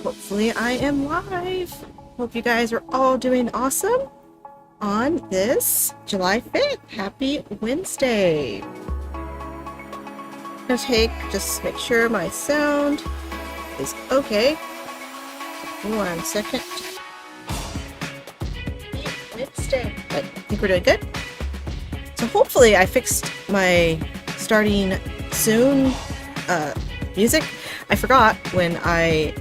Hopefully I am live. Hope you guys are all doing awesome on this July 5th. Happy Wednesday. I'm gonna just make sure my sound is okay. 1 second. Wednesday. But I think we're doing good. So hopefully I fixed my starting soon music. I forgot when I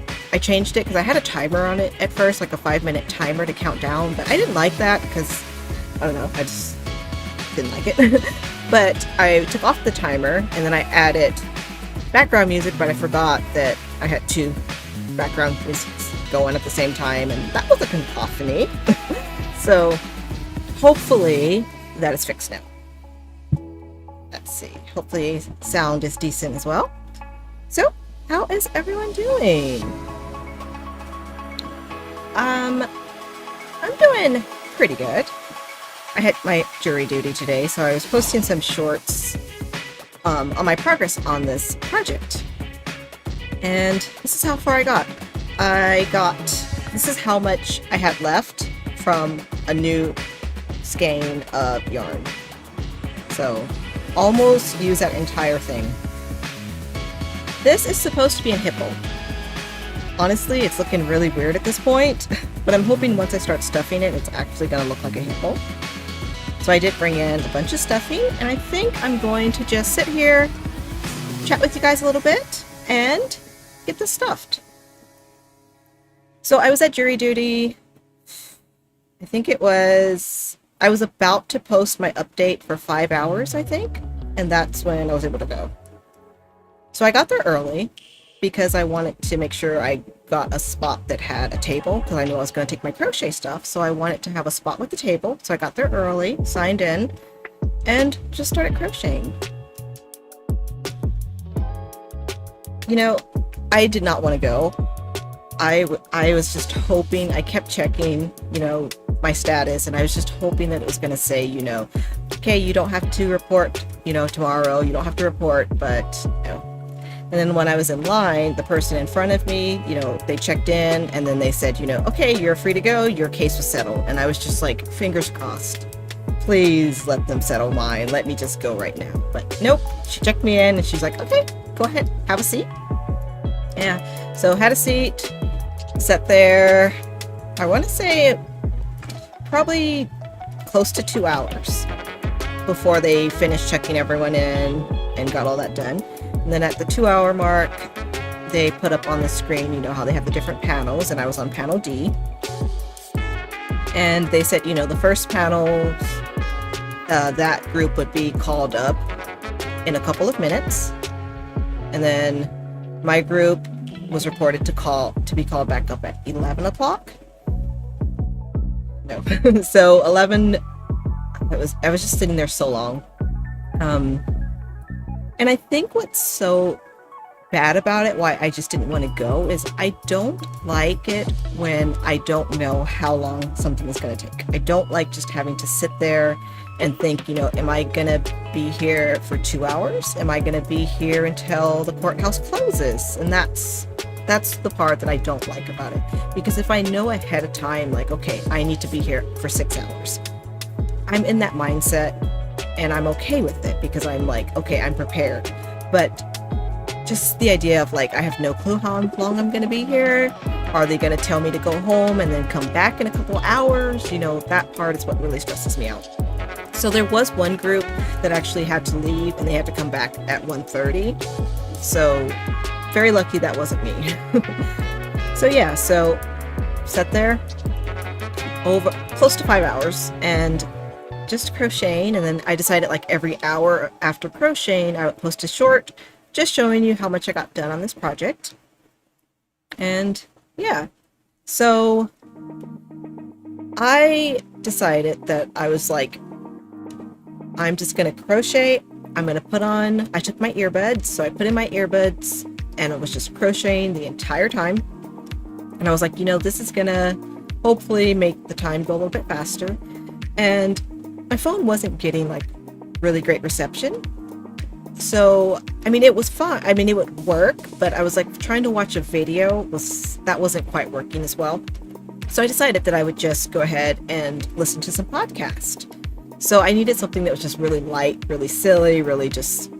changed it because I had a timer on it at first, like a 5-minute timer to count down, but I didn't like that because, I don't know, I just didn't like it. But I took off the timer and then I added background music, but I forgot that I had 2 background musics going at the same time, and that was a cacophony. So hopefully that is fixed now. Let's see. Hopefully sound is decent as well. So how is everyone doing? I'm doing pretty good. I had my jury duty today, so I was posting some shorts on my progress on this project. And this is how far I got. This is how much I had left from a new skein of yarn. So almost use that entire thing. This is supposed to be a hippo. Honestly, it's looking really weird at this point, but I'm hoping once I start stuffing it, it's actually going to look like a hippo. So I did bring in a bunch of stuffing, and I think I'm going to just sit here, chat with you guys a little bit, and get this stuffed. So I was at jury duty. I was about to post my update for 5 hours, I think, and that's when I was able to go. So I got there early because I wanted to make sure I got a spot that had a table, because I knew I was going to take my crochet stuff, so I wanted to have a spot with the table. So I got there early, signed in, and just started crocheting. You know, I did not want to go. I was just hoping, I kept checking, my status, and I was just hoping that it was going to say, okay, you don't have to report, tomorrow, you don't have to report, but, And then when I was in line, the person in front of me, they checked in, and then they said, okay, you're free to go, your case was settled. And I was just like, fingers crossed. Please let them settle mine. Let me just go right now. But nope, she checked me in, and she's like, okay, go ahead, have a seat. Yeah, so had a seat, sat there, I want to say probably close to 2 hours before they finished checking everyone in and got all that done. And then at the 2-hour mark, they put up on the screen, how they have the different panels, and I was on panel D. And they said, the first panel, that group would be called up in a couple of minutes. And then my group was reported to be called back up at 11 o'clock. No. So 11, I was just sitting there so long. And I think what's so bad about it, why I just didn't want to go, is I don't like it when I don't know how long something is going to take. I don't like just having to sit there and think, am I going to be here for 2 hours? Am I going to be here until the courthouse closes? And that's the part that I don't like about it. Because if I know ahead of time, like, okay, I need to be here for 6 hours, I'm in that mindset and I'm okay with it because I'm like, okay, I'm prepared. But just the idea of like, I have no clue how long I'm going to be here. Are they going to tell me to go home and then come back in a couple hours? That part is what really stresses me out. So there was one group that actually had to leave and they had to come back at 1:30. So very lucky that wasn't me. So yeah, so sat there over close to 5 hours and just crocheting, and then I decided like every hour after crocheting I would post a short just showing you how much I got done on this project. And yeah, so I decided that I was like, I'm just gonna crochet. I took my earbuds, so I put in my earbuds and I was just crocheting the entire time. And I was like, this is gonna hopefully make the time go a little bit faster. And my phone wasn't getting like really great reception. So, I mean, it was fun. I mean, it would work, but I was like trying to watch a video that wasn't quite working as well. So I decided that I would just go ahead and listen to some podcast. So I needed something that was just really light, really silly, really just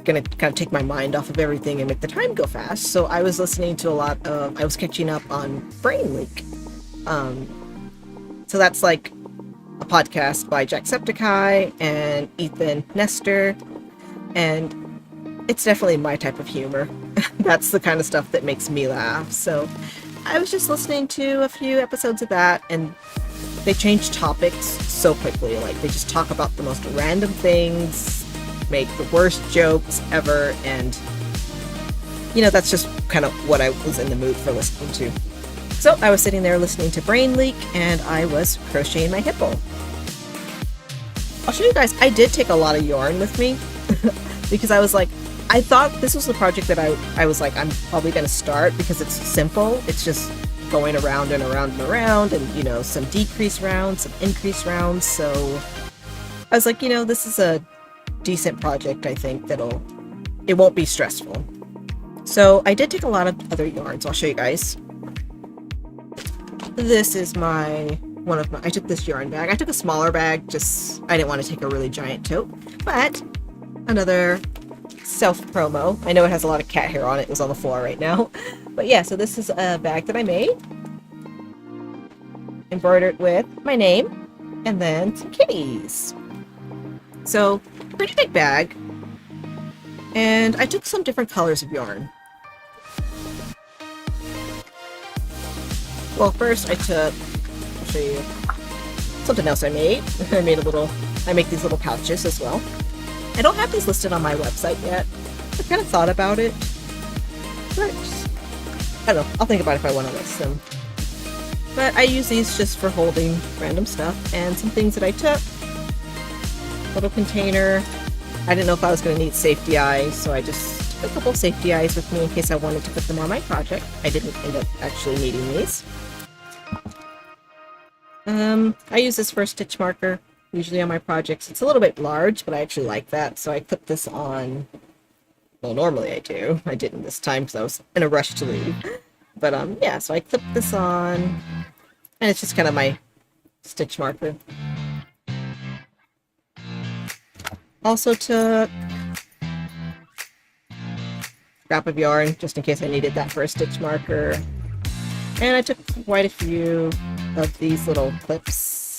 gonna kind of take my mind off of everything and make the time go fast. So I was listening to I was catching up on Brain Leak. So that's like a podcast by Jacksepticeye and Ethan Nestor, and it's definitely my type of humor. That's the kind of stuff that makes me laugh. So I was just listening to a few episodes of that, and they change topics so quickly. Like, they just talk about the most random things, make the worst jokes ever, and that's just kind of what I was in the mood for listening to. So I was sitting there listening to Brain Leak, and I was crocheting my hippo. I'll show you guys, I did take a lot of yarn with me because I was like, I thought this was the project that I was like, I'm probably going to start because it's simple. It's just going around and around and around, and some decrease rounds, some increase rounds. So I was like, this is a decent project. I think it won't be stressful. So I did take a lot of other yarns. I'll show you guys. This is I took this yarn bag. I took a smaller bag, I didn't want to take a really giant tote, but another self-promo. I know it has a lot of cat hair on it. It was on the floor right now. But yeah, so this is a bag that I made. Embroidered with my name and then some kitties. So, pretty big bag. And I took some different colors of yarn. Well, first I'll show you something else I made. I make these little pouches as well. I don't have these listed on my website yet. I kind of thought about it, but I don't know. I'll think about it if I want to list them. But I use these just for holding random stuff and some things that I took. Little container. I didn't know if I was going to need safety eyes, so I just took a couple safety eyes with me in case I wanted to put them on my project. I didn't end up actually needing these. I use this for a stitch marker, usually on my projects. It's a little bit large, but I actually like that, so I put this on. Well, normally I do. I didn't this time because I was in a rush to leave. But yeah, so I clipped this on, and it's just kind of my stitch marker. Also took scrap of yarn, just in case I needed that for a stitch marker. And I took quite a few of these little clips.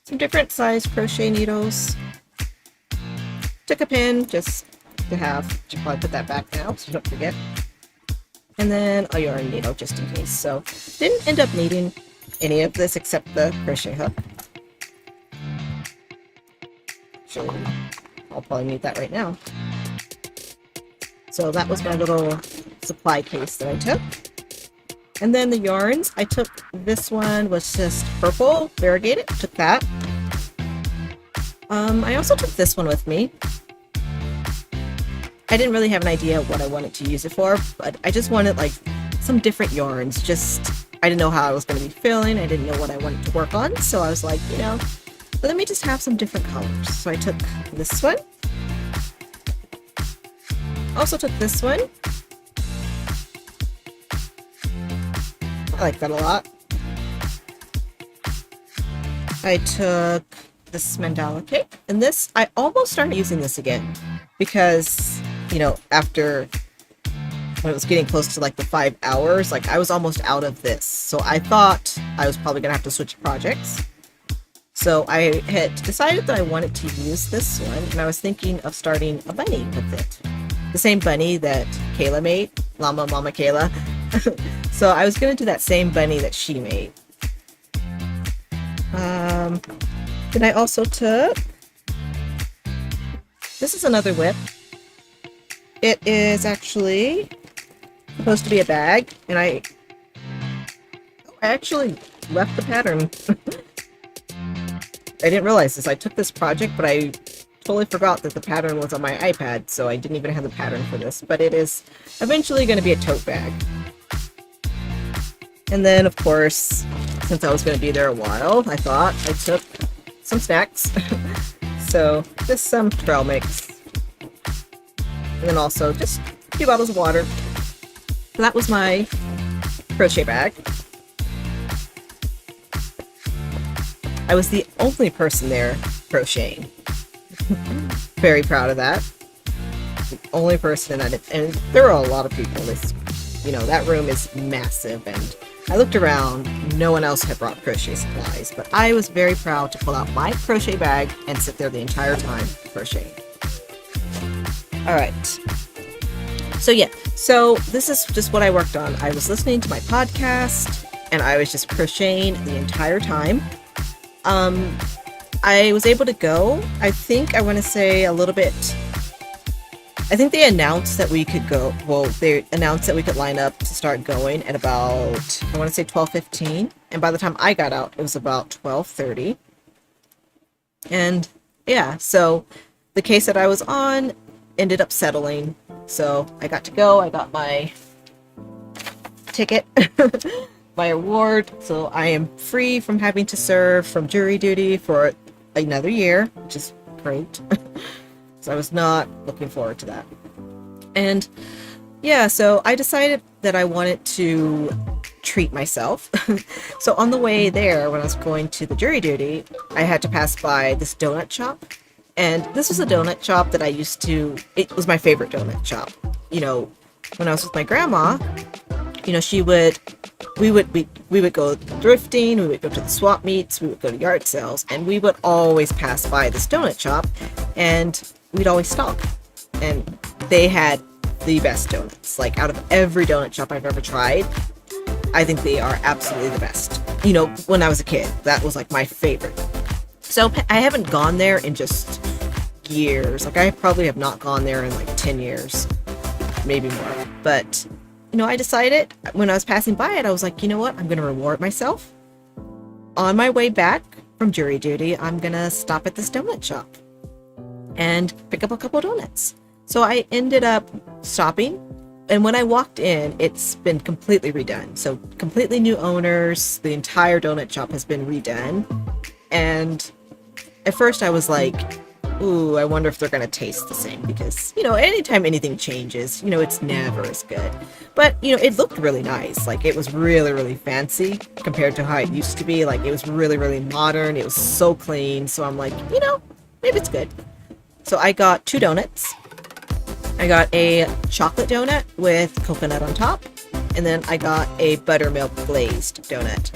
Some different size crochet needles. Took a pin just to have. Should probably put that back now so don't forget. And then a yarn needle just in case. So didn't end up needing any of this except the crochet hook. Actually, I'll probably need that right now. So that was my little supply case that I took. And then the yarns, I took this one was just purple, variegated, took that. I also took this one with me. I didn't really have an idea what I wanted to use it for, but I just wanted like some different yarns. I didn't know how I was going to be feeling. I didn't know what I wanted to work on. So I was like, let me just have some different colors. So I took this one. Also took this one. I like that a lot. I took this mandala cake, and this, I almost started using this again because, after when it was getting close to like the 5 hours, like I was almost out of this. So I thought I was probably gonna have to switch projects. So I had decided that I wanted to use this one, and I was thinking of starting a bunny with it. The same bunny that Kayla made, Mama Kayla. So I was going to do that same bunny that she made. Then I also took, this is another WIP. It is actually supposed to be a bag, and I actually left the pattern. I didn't realize this. I took this project, but I totally forgot that the pattern was on my iPad, so I didn't even have the pattern for this. But it is eventually going to be a tote bag. And then, of course, since I was going to be there a while, I thought I took some snacks. So, just some trail mix. and then also just a few bottles of water. So that was my crochet bag. I was the only person there crocheting. Very proud of that. The only person in that, and there are a lot of people. This, you know, that room is massive, and I looked around, no one else had brought crochet supplies, but I was very proud to pull out my crochet bag and sit there the entire time crocheting. Alright. So yeah, so this is just what I worked on. I was listening to my podcast, and I was just crocheting the entire time. I was able to go, I think I want to say a little bit, I think they announced that we could go, well, they announced that we could line up to start going at about, I want to say 12:15, and by the time I got out, it was about 12:30. And yeah, so the case that I was on ended up settling, so I got to go, I got my ticket, my award, so I am free from having to serve from jury duty for another year, which is great. So I was not looking forward to that. And yeah, so I decided that I wanted to treat myself. So on the way there, when I was going to the jury duty, I had to pass by this donut shop. And this was a donut shop that I used to, it was my favorite donut shop. You know, when I was with my grandma, you know, we would go thrifting, we would go to the swap meets, we would go to yard sales, and we would always pass by this donut shop, and we'd always stop. And they had the best donuts. Like, out of every donut shop I've ever tried, I think they are absolutely the best. You know, when I was a kid, that was like my favorite. So I haven't gone there in just years. Like, I probably have not gone there in like 10 years, maybe more. But you know, I decided when I was passing by it, I was like, you know what? I'm going to reward myself. On my way back from jury duty, I'm going to stop at this donut shop and pick up a couple donuts. So I ended up stopping. And when I walked in, it's been completely redone. So completely new owners. The entire donut shop has been redone. And at first I was like, ooh, I wonder if they're going to taste the same, because, you know, anytime anything changes, you know, it's never as good. But, you know, it looked really nice. Like, it was really, really fancy compared to how it used to be. Like, it was really, really modern. It was so clean. So I'm like, you know, maybe it's good. So I got 2 donuts. I got a chocolate donut with coconut on top. And then I got a buttermilk glazed donut.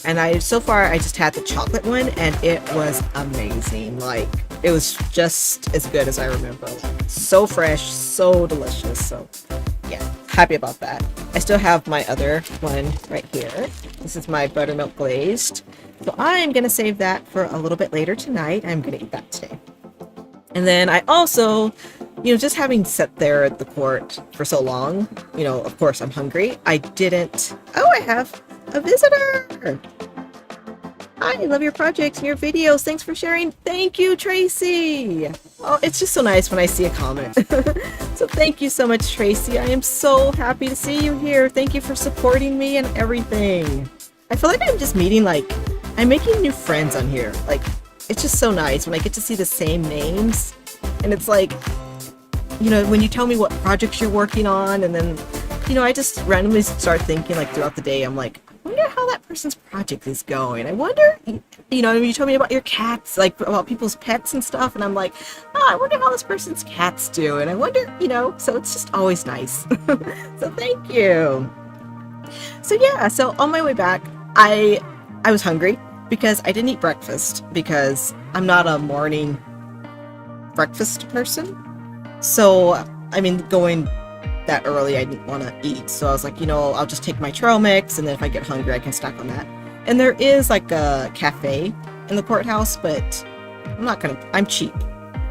And so far I just had the chocolate one, and it was amazing. Like, it was just as good as I remember. So fresh, so delicious. So yeah, happy about that. I still have my other one right here. This is my buttermilk glazed. So I'm going to save that for a little bit later tonight. I'm going to eat that today. And then I also, you know, just having sat there at the court for so long, you know, of course I'm hungry. I have a visitor. Hi, I love your projects and your videos. Thanks for sharing. Thank you, Tracy. Oh, it's just so nice when I see a comment. So thank you so much, Tracy. I am so happy to see you here. Thank you for supporting me and everything. I feel like I'm just I'm making new friends on here. Like, it's just so nice when I get to see the same names. And it's like, you know, when you tell me what projects you're working on, and then, you know, I just randomly start thinking, like, throughout the day, I'm like, I wonder how that person's project is going. I wonder, you know, you told me about your cats, like, about people's pets and stuff, and I'm like, oh, I wonder how this person's cats do, and I wonder, you know, so it's just always nice. So thank you. So yeah, so on my way back, I was hungry because I didn't eat breakfast, because I'm not a morning breakfast person. So, I mean, going that early, I didn't want to eat. So I was like, you know, I'll just take my trail mix, and then if I get hungry, I can snack on that. And there is like a cafe in the courthouse, but I'm cheap.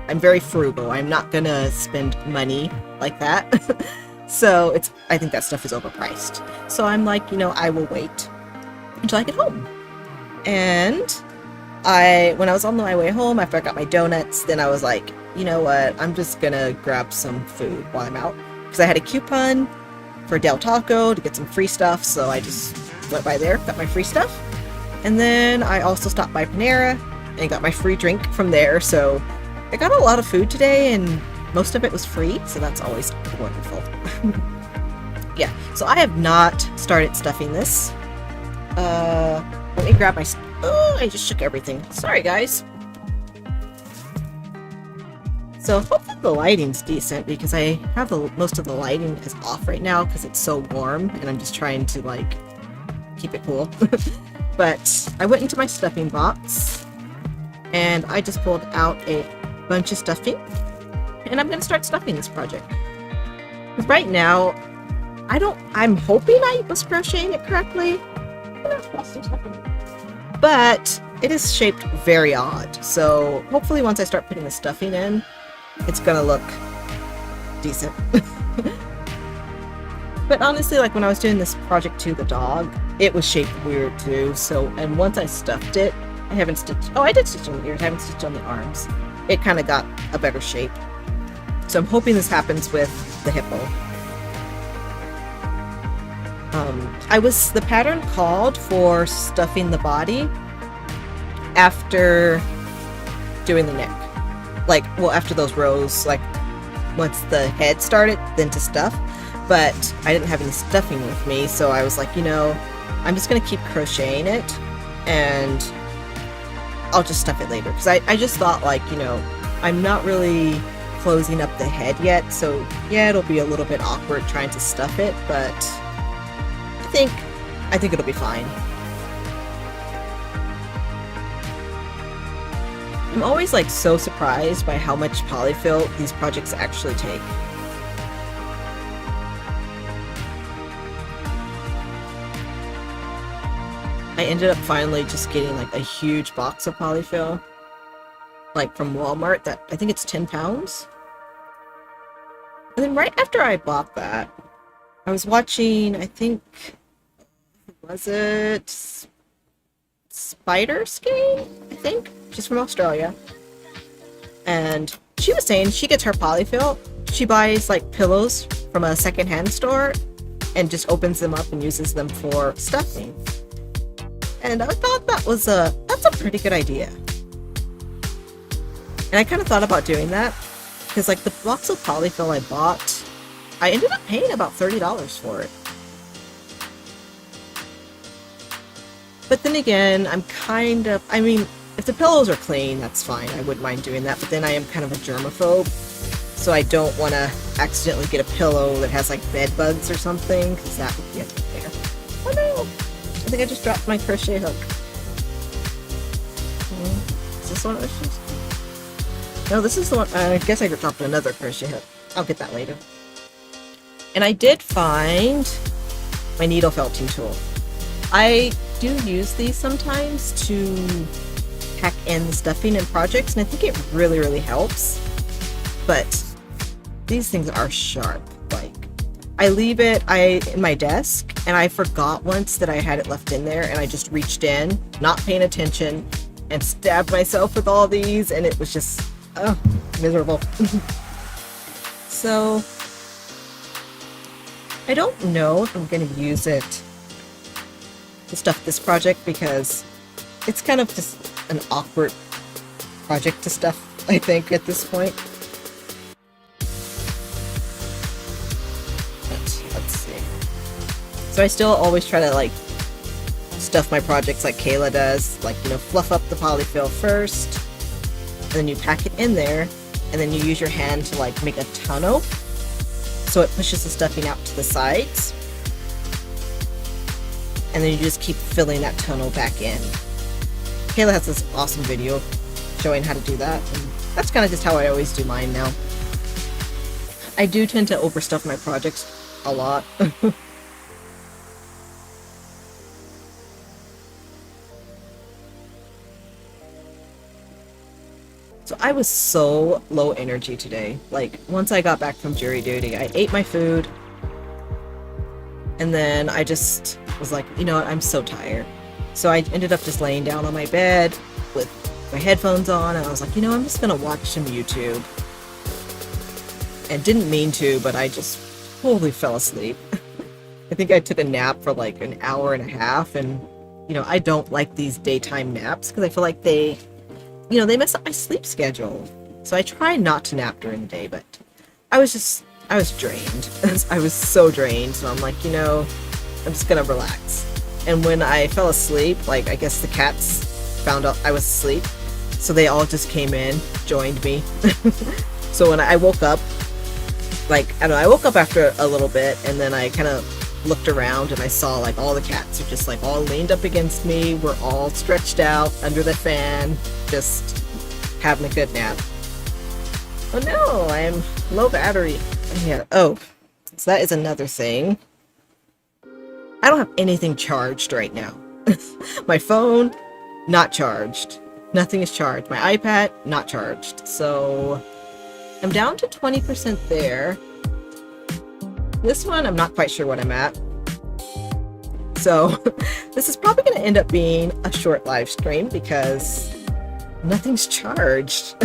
I'm very frugal. I'm not gonna spend money like that. So I think that stuff is overpriced. So I'm like, you know, I will wait until I get home. And when I was on my way home, after I got my donuts, then I was like, you know what, I'm just gonna grab some food while I'm out, because I had a coupon for Del Taco to get some free stuff, so I just went by there, got my free stuff, and then I also stopped by Panera and got my free drink from there. So I got a lot of food today, and most of it was free, so that's always wonderful. Yeah, so I have not started stuffing this. Let me grab my... Oh, I just shook everything. Sorry, guys. So hopefully the lighting's decent, because I have most of the lighting is off right now because it's so warm, and I'm just trying to, like, keep it cool. But I went into my stuffing box, and I just pulled out a bunch of stuffing, and I'm going to start stuffing this project. Because right now, I'm hoping I was crocheting it correctly, but it is shaped very odd. So hopefully once I start putting the stuffing in, it's going to look decent. But honestly, like when I was doing this project to the dog, it was shaped weird too. So, and once I stuffed it, I haven't stitched, oh, I did stitch on the ears, I haven't stitched on the arms. It kind of got a better shape. So I'm hoping this happens with the hippo. The pattern called for stuffing the body after doing the neck. Like, well, after those rows, like once the head started, then to stuff. But I didn't have any stuffing with me, so I was like, you know, I'm just going to keep crocheting it, and I'll just stuff it later. Because I just thought, like, you know, I'm not really closing up the head yet, so yeah, it'll be a little bit awkward trying to stuff it, but I think it'll be fine. I'm always, like, so surprised by how much polyfill these projects actually take. I ended up finally just getting, like, a huge box of polyfill, like from Walmart, that I think it's 10 pounds. And then right after I bought that, I was watching, I think, was it Spider Skein? I think she's from Australia, and she was saying she gets her polyfill. She buys, like, pillows from a secondhand store and just opens them up and uses them for stuffing. And I thought that's a pretty good idea. And I kind of thought about doing that because, like, the box of polyfill I bought, I ended up paying about $30 for it. But then again, I mean, if the pillows are clean, that's fine. I wouldn't mind doing that. But then I am kind of a germaphobe, so I don't want to accidentally get a pillow that has, like, bed bugs or something, because that would be a nightmare. Oh no! I think I just dropped my crochet hook. Is this one I was using? No, this is the one. I guess I dropped another crochet hook. I'll get that later. And I did find my needle felting tool. I do use these sometimes to pack in the stuffing in projects, and I think it really, really helps. But these things are sharp. Like, I leave it in my desk, and I forgot once that I had it left in there, and I just reached in, not paying attention, and stabbed myself with all these, and it was just, miserable. So, I don't know if I'm going to use it to stuff this project, because it's kind of just an awkward project to stuff, I think, at this point. Let's see. So I still always try to, like, stuff my projects like Kayla does, like, you know, fluff up the polyfill first, and then you pack it in there, and then you use your hand to, like, make a tonneau, so it pushes the stuffing out to the sides. And then you just keep filling that tonneau back in. Kayla has this awesome video showing how to do that, and that's kind of just how I always do mine now. I do tend to overstuff my projects a lot. So I was so low energy today. Like, once I got back from jury duty, I ate my food, and then I just was like, you know what, I'm so tired. So I ended up just laying down on my bed with my headphones on, and I was like, you know, I'm just gonna watch some YouTube. And didn't mean to, but I just totally fell asleep. I think I took a nap for like an hour and a half, and, you know, I don't like these daytime naps because I feel like they mess up my sleep schedule. So I try not to nap during the day, but I was drained. I was so drained. So I'm like, you know, I'm just gonna relax. And when I fell asleep, like, I guess the cats found out I was asleep. So they all just came in, joined me. So when I woke up, like, I don't know, I woke up after a little bit, and then I kind of looked around and I saw like all the cats are just like all leaned up against me. We're all stretched out under the fan, just having a good nap. Oh no, I am low battery. Yeah. Oh, so that is another thing. I don't have anything charged right now. My phone, not charged. Nothing is charged. My iPad, not charged. So I'm down to 20% there. This one, I'm not quite sure what I'm at. So this is probably going to end up being a short live stream because nothing's charged.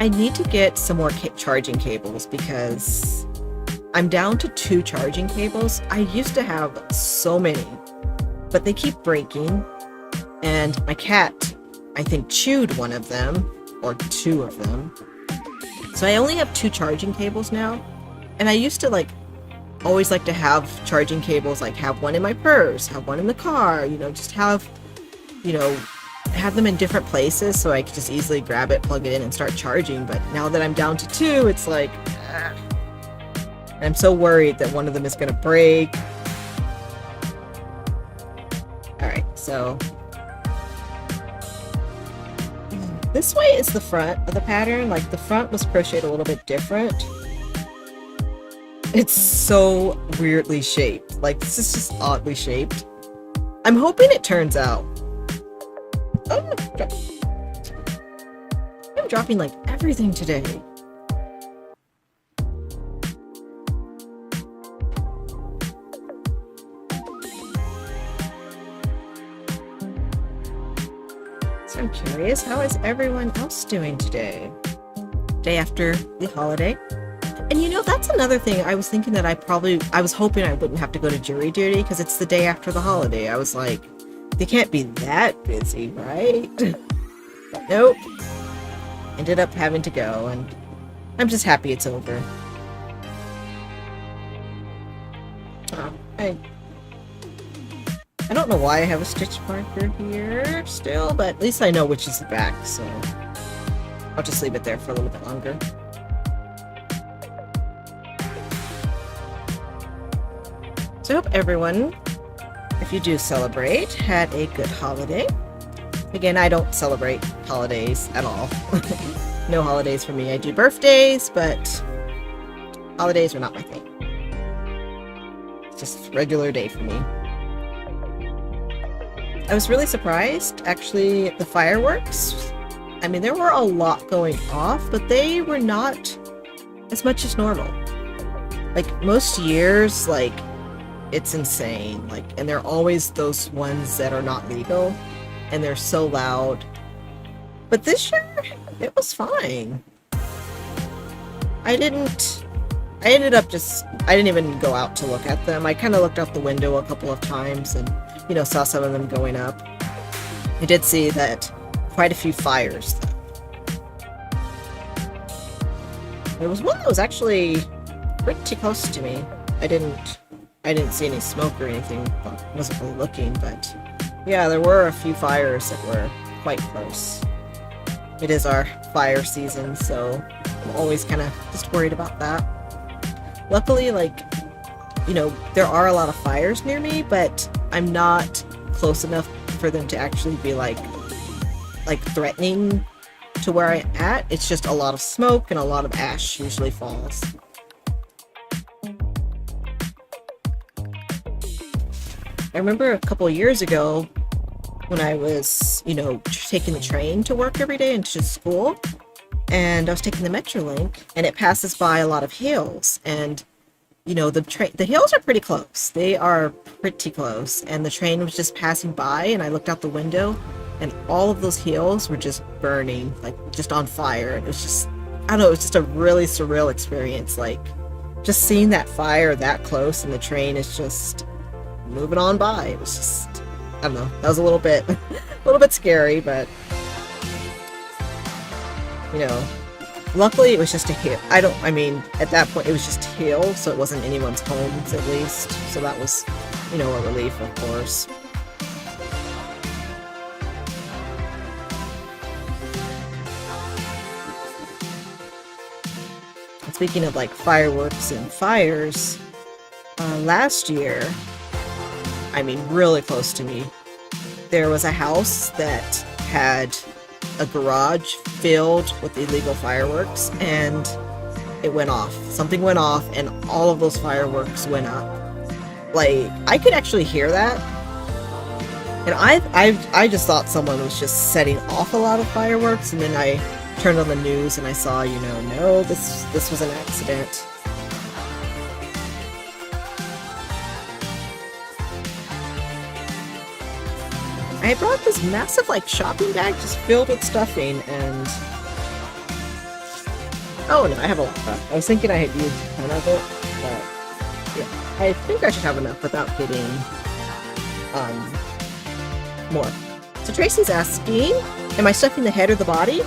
I need to get some more charging cables because I'm down to 2 charging cables. I used to have so many, but they keep breaking. And my cat, I think, chewed one of them, or 2 of them. So I only have 2 charging cables now. And I used to always like to have charging cables, like have one in my purse, have one in the car, you know, just have them in different places so I could just easily grab it, plug it in, and start charging. But now that I'm down to 2, it's like, I'm so worried that one of them is going to break. Alright, so this way is the front of the pattern. Like, the front was crocheted a little bit different. It's so weirdly shaped. Like, this is just oddly shaped. I'm hoping it turns out. Oh, I'm dropping like everything today. So I'm curious, how is everyone else doing today? Day after the holiday. And you know, that's another thing. I was thinking that I was hoping I wouldn't have to go to jury duty because it's the day after the holiday. I was like, they can't be that busy, right? But nope. Ended up having to go, and I'm just happy it's over. I don't know why I have a stitch marker here still, but at least I know which is the back, so I'll just leave it there for a little bit longer. So I hope everyone, if you do celebrate, had a good holiday. Again, I don't celebrate holidays at all. No holidays for me. I do birthdays, but holidays are not my thing. It's just a regular day for me. I was really surprised, actually, the fireworks. I mean, there were a lot going off, but they were not as much as normal. Like, most years, like, it's insane. Like, and they're always those ones that are not legal, and they're so loud. But this year, it was fine. I didn't even go out to look at them. I kind of looked out the window a couple of times and, you know, saw some of them going up. I did see that quite a few fires, though. There was one that was actually pretty close to me. I didn't see any smoke or anything. I wasn't really looking, but yeah, there were a few fires that were quite close. It is our fire season, so I'm always kind of just worried about that. Luckily, like, you know, there are a lot of fires near me, but I'm not close enough for them to actually be like threatening to where I'm at. It's just a lot of smoke and a lot of ash usually falls. I remember a couple of years ago when I was, you know, taking the train to work every day and to school, and I was taking the Metrolink, and it passes by a lot of hills, and, you know, the hills are pretty close. They are pretty close, and the train was just passing by, and I looked out the window, and all of those hills were just burning, like, just on fire. It was just, I don't know, it was just a really surreal experience. Like, just seeing that fire that close and the train is just moving on by. It was just, I don't know, that was a little bit scary, but you know, luckily it was just a hill. I mean, at that point it was just a hill, so it wasn't anyone's homes at least. So that was, you know, a relief, of course. And speaking of like fireworks and fires, last year, I mean really close to me, there was a house that had a garage filled with illegal fireworks, and it went off. Something went off and all of those fireworks went up. Like, I could actually hear that. And I just thought someone was just setting off a lot of fireworks, and then I turned on the news and I saw, you know, no, this was an accident. I brought this massive, like, shopping bag just filled with stuffing, and oh no, I have a lot left. I was thinking I had used a ton of it, but yeah, I think I should have enough without getting more. So Tracy's asking, am I stuffing the head or the body?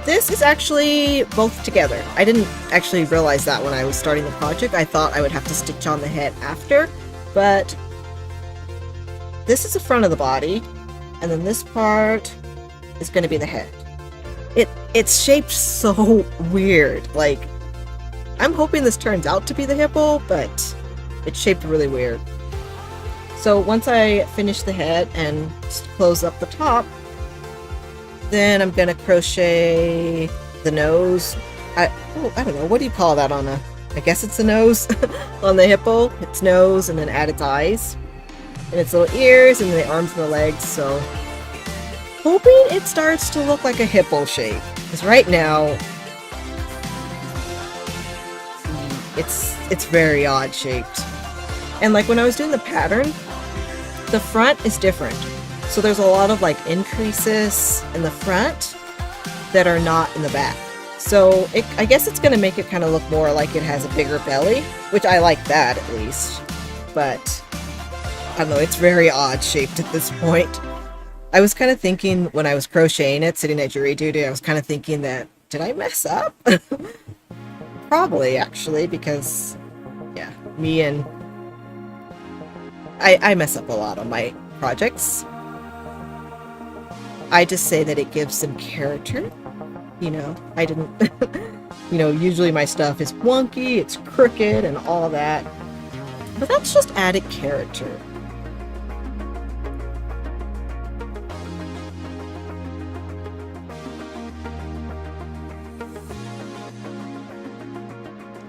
This is actually both together. I didn't actually realize that when I was starting the project. I thought I would have to stitch on the head after, but this is the front of the body, and then this part is going to be the head. It's shaped so weird. Like, I'm hoping this turns out to be the hippo, but it's shaped really weird. So once I finish the head and close up the top, then I'm going to crochet the nose. I don't know, what do you call that on a, I guess it's the nose on the hippo, its nose, and then add its eyes and its little ears and the arms and the legs. So hoping it starts to look like a hippo shape, because right now it's very odd shaped. And like when I was doing the pattern, the front is different. So there's a lot of like increases in the front that are not in the back. So I guess it's going to make it kind of look more like it has a bigger belly, which I like that at least. But I don't know, it's very odd shaped at this point. I was kind of thinking when I was crocheting it, sitting at jury duty, I was kind of thinking that, did I mess up? Probably, actually, because, yeah, me and I mess up a lot on my projects. I just say that it gives them character. You know, I didn't, you know, usually my stuff is wonky, it's crooked and all that. But that's just added character.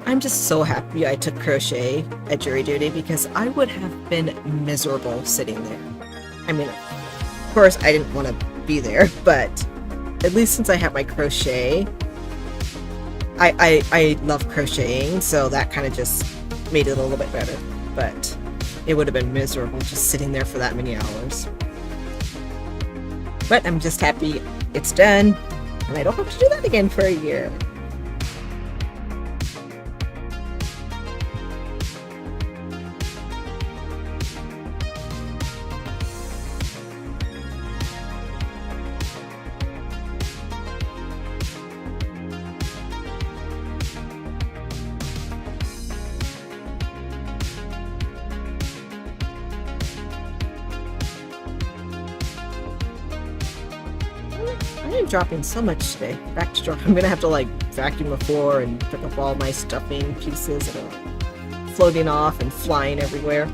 I'm just so happy I took crochet at jury duty, because I would have been miserable sitting there. I mean, of course I didn't want to be there, but at least since I have my crochet, I love crocheting, so that kind of just made it a little bit better. But it would have been miserable just sitting there for that many hours. But I'm just happy it's done, and I don't have to do that again for a year. I'm dropping so much today. Back to drawer. I'm gonna have to like vacuum the floor and pick up all my stuffing pieces that are floating off and flying everywhere.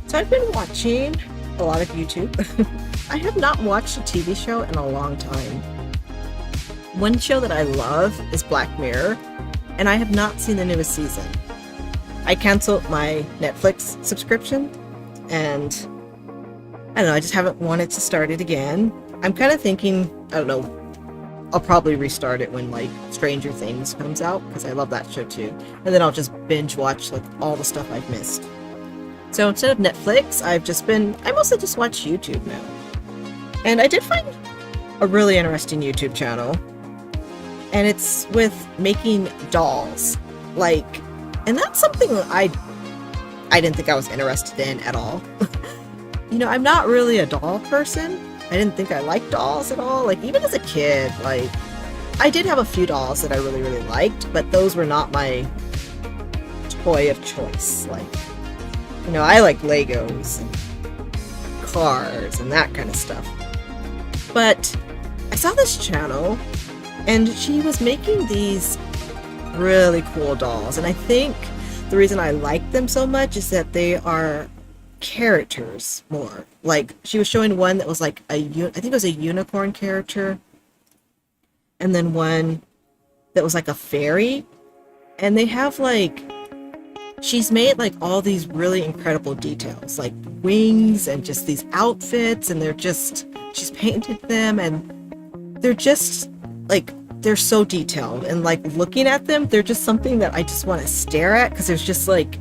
So I've been watching a lot of YouTube. I have not watched a TV show in a long time. One show that I love is Black Mirror, and I have not seen the newest season. I canceled my Netflix subscription, and I don't know, I just haven't wanted to start it again. I'm kind of thinking, I don't know, I'll probably restart it when like Stranger Things comes out, because I love that show too. And then I'll just binge watch like all the stuff I've missed. So instead of Netflix, I mostly just watch YouTube now. And I did find a really interesting YouTube channel. And it's with making dolls. Like, and that's something I didn't think I was interested in at all. You know, I'm not really a doll person. I didn't think I liked dolls at all. Like, even as a kid, like, I did have a few dolls that I really, really liked, but those were not my toy of choice. Like, you know, I like Legos and cars and that kind of stuff. But I saw this channel, and she was making these really cool dolls. And I think the reason I like them so much is that they are characters more. Like, she was showing one that was like I think it was a unicorn character, and then one that was like a fairy. And they have like, she's made like all these really incredible details, like wings and just these outfits, and she's painted them, and they're just like, they're so detailed, and like looking at them, they're just something that I just want to stare at, because there's just like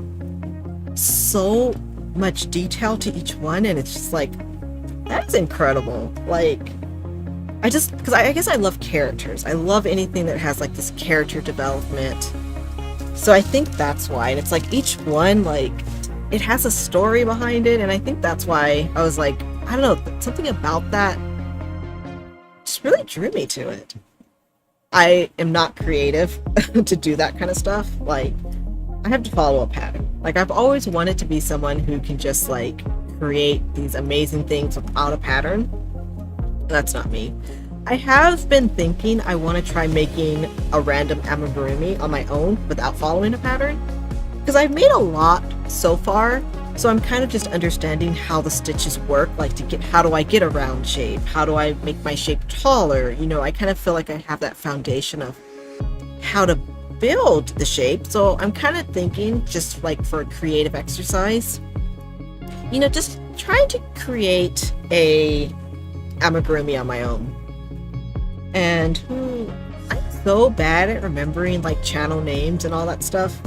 so much detail to each one, and it's just like, that's incredible. Like, because I guess I love characters. I love anything that has like this character development. So I think that's why. And it's like each one, like, it has a story behind it, and I think that's why I was like, I don't know, something about that just really drew me to it. I am not creative to do that kind of stuff. Like, I have to follow a pattern. Like, I've always wanted to be someone who can just like create these amazing things without a pattern. That's not me. I have been thinking I want to try making a random amigurumi on my own without following a pattern, because I've made a lot so far, so I'm kind of just understanding how the stitches work, like how do I get a round shape? How do I make my shape taller? You know, I kind of feel like I have that foundation of how to build the shape. So I'm kind of thinking, just like for a creative exercise, you know, just trying to create a amigurumi on my own. And I'm so bad at remembering like channel names and all that stuff.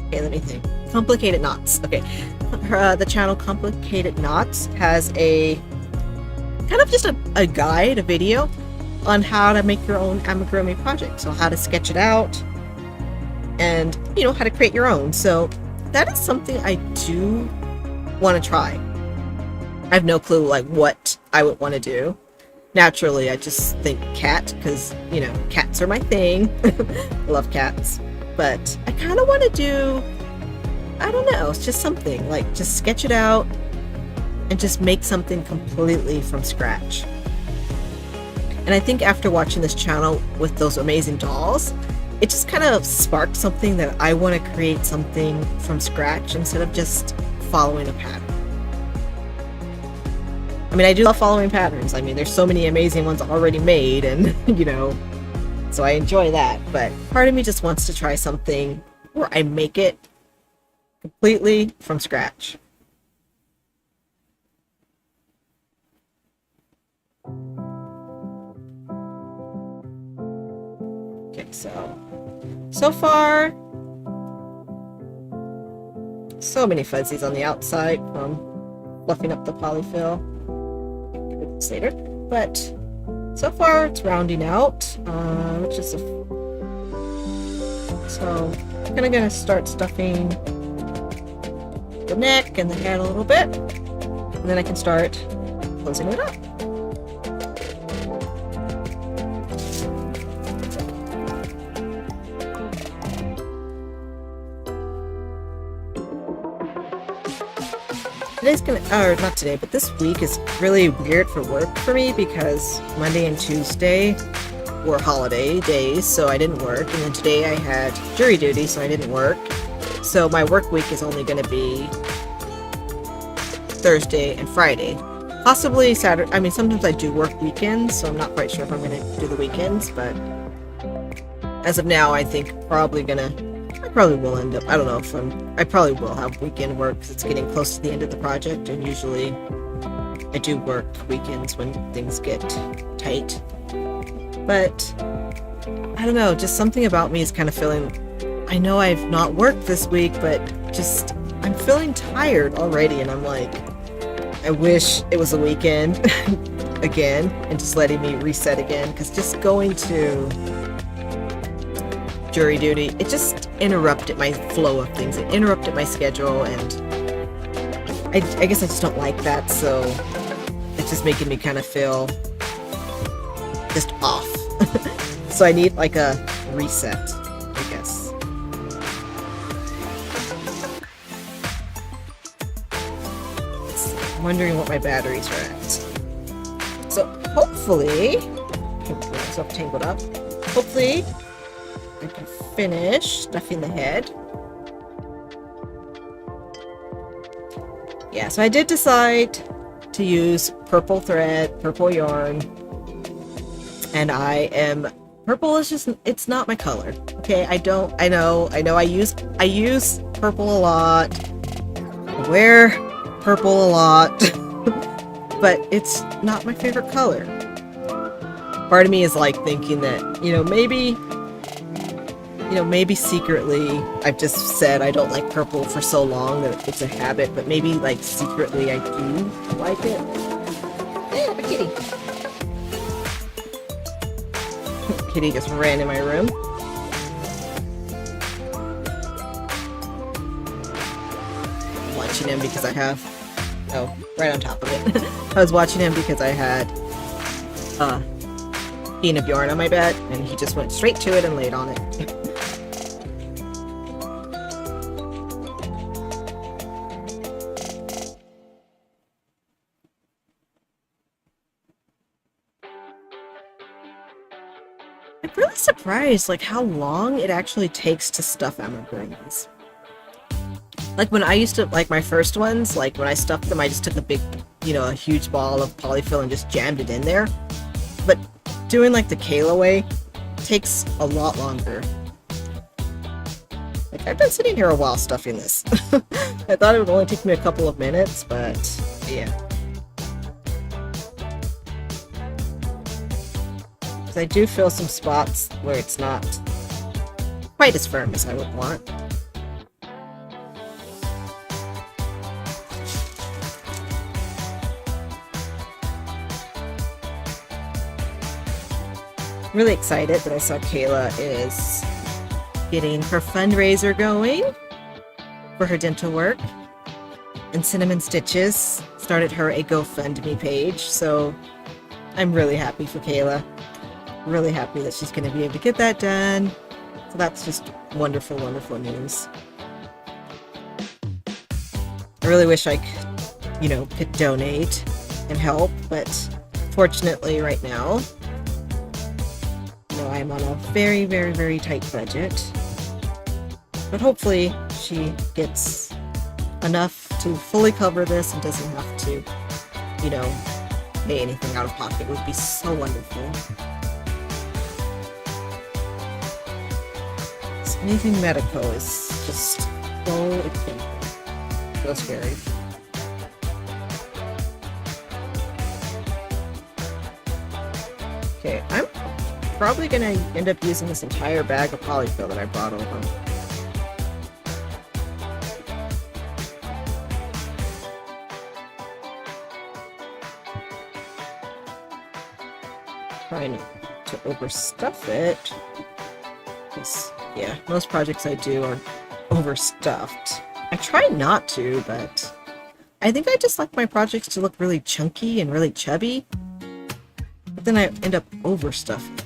Okay, let me think. Complicated Knots. Okay, the channel Complicated Knots has a kind of just a guide, a video on how to make your own amigurumi project. So how to sketch it out, and you know, how to create your own. So that is something I do want to try. I have no clue like what I would want to do. Naturally, I just think cat, because, you know, cats are my thing. I love cats. But I kind of want to do, I don't know, it's just something, like, just sketch it out and just make something completely from scratch. And I think after watching this channel with those amazing dolls, it just kind of sparked something that I want to create something from scratch instead of just following a pattern. I mean, I do love following patterns. I mean, there's so many amazing ones already made, and, you know, so I enjoy that. But part of me just wants to try something where I make it completely from scratch. Okay, so far, so many fuzzies on the outside from fluffing up the polyfill. Later, but so far it's rounding out, which is so I'm gonna start stuffing the neck and the head a little bit, and then I can start closing it up. Today's or not today, but this week is really weird for work for me, because Monday and Tuesday were holiday days, so I didn't work, and then today I had jury duty, so I didn't work. So my work week is only going to be Thursday and Friday. Possibly Saturday. I mean, sometimes I do work weekends, so I'm not quite sure if I'm going to do the weekends, but as of now, I think I probably will end up, I probably will have weekend work, because it's getting close to the end of the project, and usually I do work weekends when things get tight. But I don't know, just something about me is kind of feeling, I know I've not worked this week, but just I'm feeling tired already, and I'm like, I wish it was a weekend again and just letting me reset again, because just going to jury duty, it just interrupted my flow of things. It interrupted my schedule, and I guess I just don't like that, so it's just making me kind of feel just off. So I need like a reset, I guess. I'm wondering what my batteries are at. So hopefully, get myself tangled up. Hopefully I can finish stuffing the head. Yeah, so I did decide to use purple thread, purple yarn, and purple is just, it's not my color. Okay, I know I use purple a lot. I wear purple a lot, but it's not my favorite color. Part of me is like thinking that, maybe secretly I've just said I don't like purple for so long that it's a habit, but maybe like secretly I do like it. Yeah, a kitty. Kitty just ran in my room. I'm watching him because I have, right on top of it. I was watching him because I had a skein of yarn on my bed, and he just went straight to it and laid on it. I'm really surprised like how long it actually takes to stuff amigurumis. Like when I used to, like my first ones, like when I stuffed them, I just took a big, a huge ball of polyfill and just jammed it in there. But doing like the Kayla way takes a lot longer. Like I've been sitting here a while stuffing this. I thought it would only take me a couple of minutes, but yeah. I do feel some spots where it's not quite as firm as I would want. Really excited that I saw Kayla is getting her fundraiser going for her dental work, and Cinnamon Stitches started her a GoFundMe page, so I'm really happy for Kayla. Really happy that she's going to be able to get that done. So that's just wonderful, wonderful news. I really wish I could donate and help, but fortunately right now, I'm on a very, very, very tight budget. But hopefully she gets enough to fully cover this and doesn't have to, pay anything out of pocket. It would be so wonderful. Anything medical is just so expensive. So scary. Okay, I'm probably gonna end up using this entire bag of polyfill that I brought over. Trying to overstuff it. Yeah, most projects I do are overstuffed. I try not to, but I think I just like my projects to look really chunky and really chubby. But then I end up overstuffing.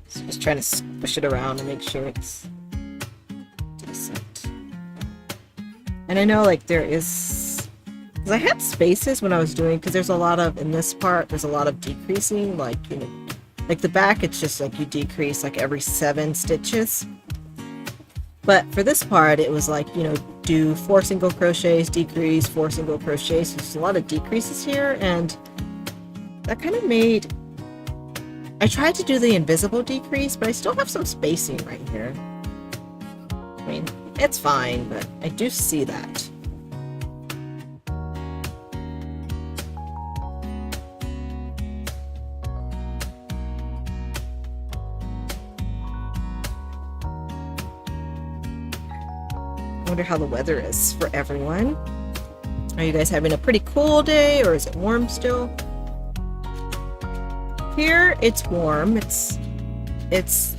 So just trying to squish it around and make sure it's decent. And I know like there is... I had spaces when I was doing, because there's a lot of, in this part, there's a lot of decreasing, like, like the back, it's just like you decrease like every 7 stitches. But for this part, it was like, do 4 single crochets, decrease, 4 single crochets. So there's a lot of decreases here, and that kind of made, I tried to do the invisible decrease, but I still have some spacing right here. I mean, It's fine, but I do see that. I wonder how the weather is for everyone. Are you guys having a pretty cool day, or is it warm still? Here it's warm. It's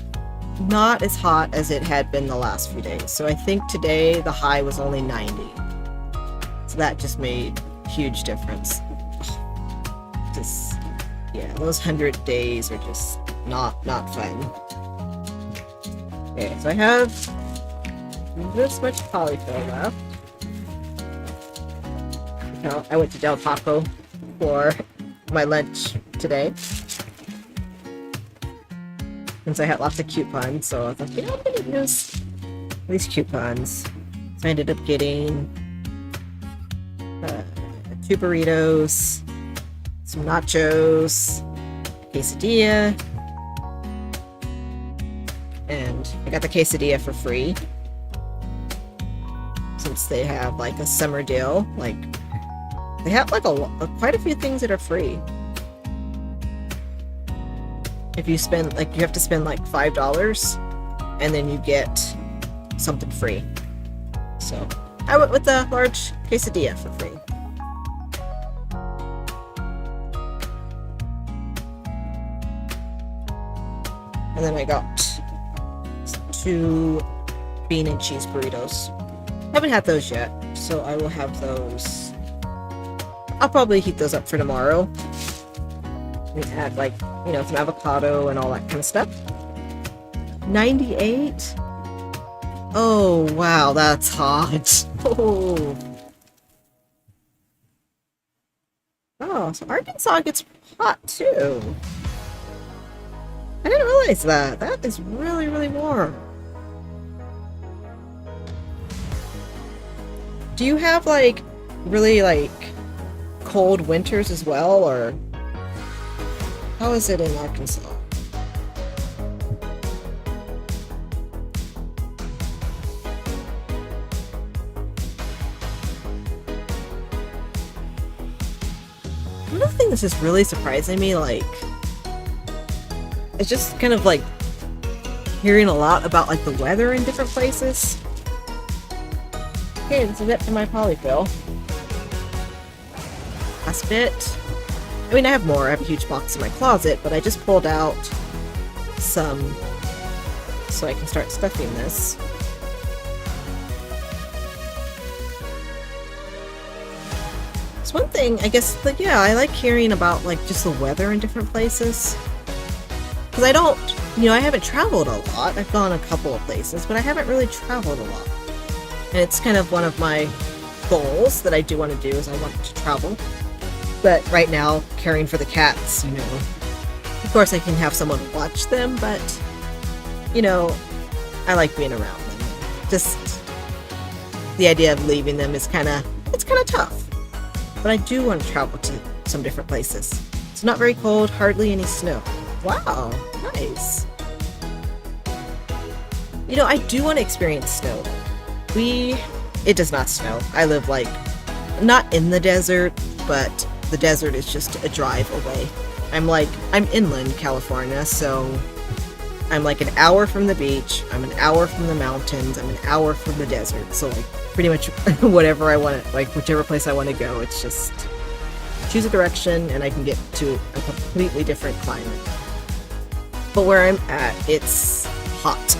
not as hot as it had been the last few days. So I think today the high was only 90. So that just made a huge difference. Just, yeah, those 100 days are just not fun. Okay, so I have this much polyfill left. Now, I went to Del Taco for my lunch today, since I had lots of coupons, so I was like, you know, I'm gonna use these coupons. So I ended up getting 2 burritos, some nachos, quesadilla, and I got the quesadilla for free since they have like a summer deal. Like, they have like quite a few things that are free. If you spend, like, you have to spend like $5 and then you get something free. So I went with the large quesadilla for free. And then I got 2 bean and cheese burritos. Haven't had those yet, so I will have those. I'll probably heat those up for tomorrow. And add, like, you know, some avocado and all that kind of stuff. 98? Oh, wow, that's hot. Oh. Oh, so Arkansas gets hot too. I didn't realize that. That is really, really warm. Do you have, like, really, like, cold winters as well, or how is it in Arkansas? Another thing that's just really surprising me, like, it's just kind of like hearing a lot about like the weather in different places. Okay, this is it for my polyfill. Last bit. I mean, I have more. I have a huge box in my closet, but I just pulled out some so I can start stuffing this. It's one thing, I guess, like, yeah, I like hearing about like just the weather in different places. Because I don't, you know, I haven't traveled a lot. I've gone a couple of places, but I haven't really traveled a lot. And it's kind of one of my goals that I do want to do, is I want to travel. But right now, caring for the cats, you know, of course I can have someone watch them, but, you know, I like being around them. Just the idea of leaving them is it's kind of tough. But I do want to travel to some different places. It's not very cold, hardly any snow. Wow, nice. You know, I do want to experience snow. It does not snow. I live, like, not in the desert, but the desert is just a drive away. I'm inland California, so I'm like an hour from the beach, I'm an hour from the mountains, I'm an hour from the desert. So, like, pretty much whatever I want to, like, whichever place I want to go, it's just choose a direction and I can get to a completely different climate. But where I'm at, it's hot.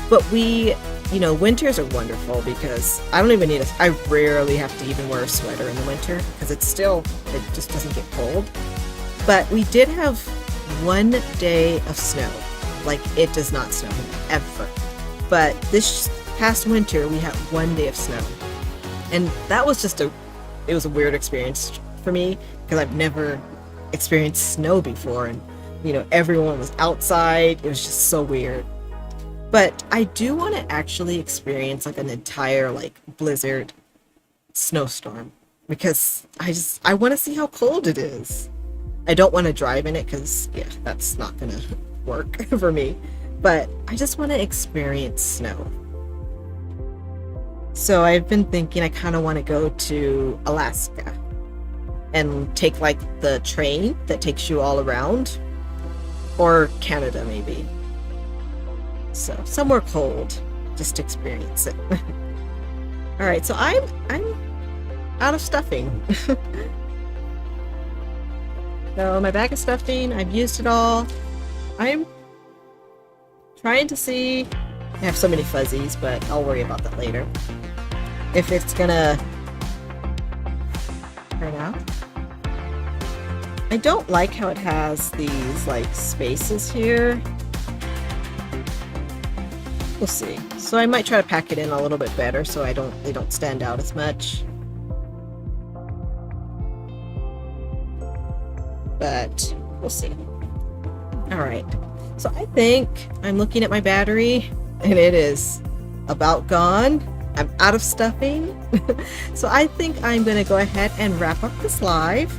But you know, winters are wonderful because I rarely have to even wear a sweater in the winter because it just doesn't get cold. But we did have 1 day of snow. Like, it does not snow ever. But this past winter, we had 1 day of snow. And that was it was a weird experience for me because I've never experienced snow before. And, you know, everyone was outside. It was just so weird. But I do want to actually experience like an entire like blizzard snowstorm because I want to see how cold it is. I don't want to drive in it because, yeah, that's not going to work for me. But I just want to experience snow. So I've been thinking I kind of want to go to Alaska and take like the train that takes you all around, or Canada maybe. So somewhere cold, just to experience it. All right, so I'm out of stuffing. So my bag of stuffing, I've used it all. I'm trying to see. I have so many fuzzies, but I'll worry about that later. If it's gonna turn out. I don't like how it has these like spaces here. We'll see. So I might try to pack it in a little bit better so they don't stand out as much. But we'll see. All right. So I think I'm looking at my battery and it is about gone. I'm out of stuffing. So I think I'm going to go ahead and wrap up this live.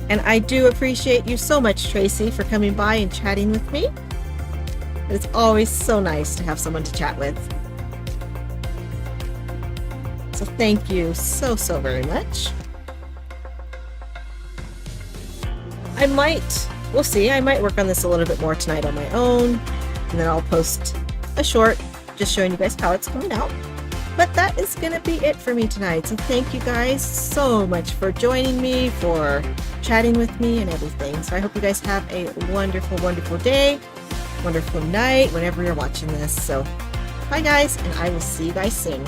And I do appreciate you so much, Tracy, for coming by and chatting with me. It's always so nice to have someone to chat with. So thank you so very much. We'll see, I might work on this a little bit more tonight on my own, and then I'll post a short just showing you guys how it's coming out. But that is going to be it for me tonight. So thank you guys so much for joining me, for chatting with me and everything. So I hope you guys have a wonderful day, wonderful night, whenever you're watching this. So bye guys, and I will see you guys soon.